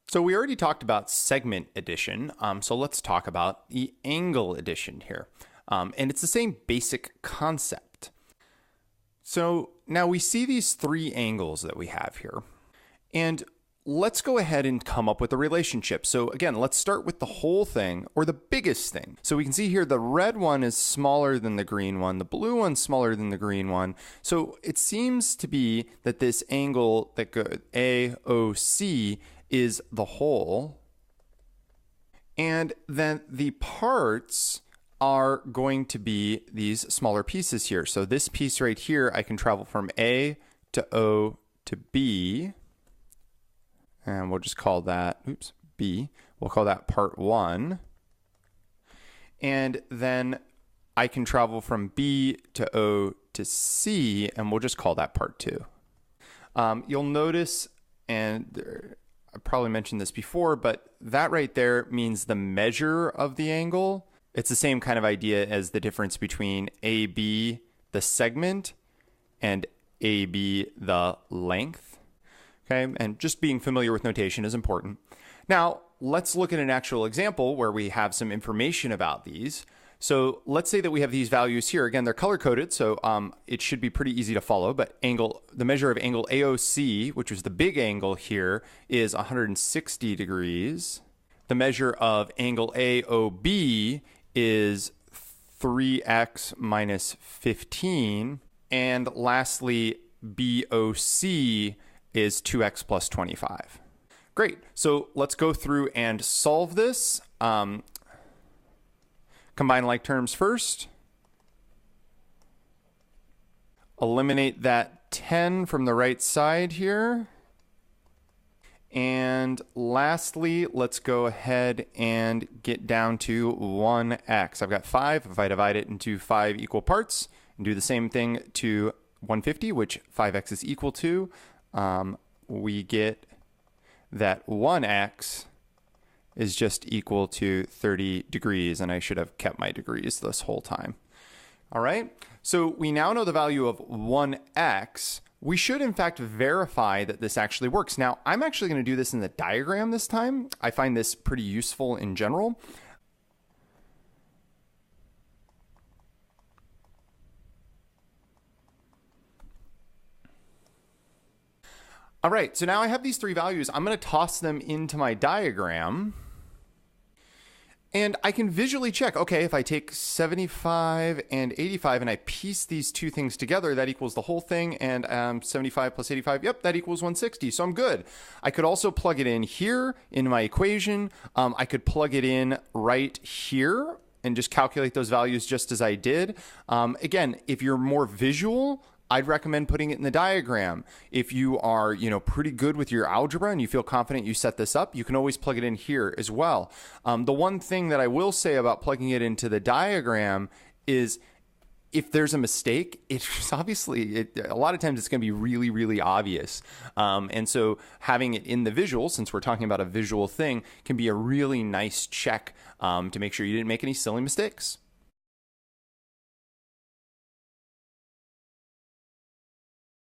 So we already talked about segment addition, so let's talk about the angle addition here. And it's the same basic concept. So now we see these three angles that we have here. And let's go ahead and come up with a relationship. So again, let's start with the whole thing, or the biggest thing. So we can see here the red one is smaller than the green one. The blue one's smaller than the green one. So it seems to be that this angle that goes AOC is the whole. And then the parts are going to be these smaller pieces here. So this piece right here, I can travel from A to O to B. And we'll just call that, B. We'll call that part 1. And then I can travel from B to O to C, and we'll just call that part 2. You'll notice, and I probably mentioned this before, but that right there means the measure of the angle. It's the same kind of idea as the difference between AB, the segment, and AB, the length. Okay, and just being familiar with notation is important. Now, let's look at an actual example where we have some information about these. So let's say that we have these values here. Again, they're color-coded, so it should be pretty easy to follow, but the measure of angle AOC, which is the big angle here, is 160 degrees. The measure of angle AOB is 3x minus 15. And lastly, BOC is 2x plus 25. Great. So let's go through and solve this. Combine like terms first. Eliminate that 10 from the right side here. And lastly, let's go ahead and get down to 1x. I've got 5. If I divide it into 5 equal parts and do the same thing to 150, which 5x is equal to, we get that 1x is just equal to 30 degrees, and I should have kept my degrees this whole time. All right, so we now know the value of 1x. We should, in fact, verify that this actually works. Now, I'm actually going to do this in the diagram this time. I find this pretty useful in general. All right, so now I have these three values. I'm going to toss them into my diagram. And I can visually check, okay, if I take 75 and 85 and I piece these two things together, that equals the whole thing. And 75 plus 85, yep, that equals 160. So I'm good. I could also plug it in here in my equation. I could plug it in right here and just calculate those values just as I did. Again, if you're more visual, I'd recommend putting it in the diagram. If you are, pretty good with your algebra and you feel confident you set this up, you can always plug it in here as well. The one thing that I will say about plugging it into the diagram is if there's a mistake, it's obviously, a lot of times it's going to be really, really obvious. And so having it in the visual, since we're talking about a visual thing, can be a really nice check to make sure you didn't make any silly mistakes.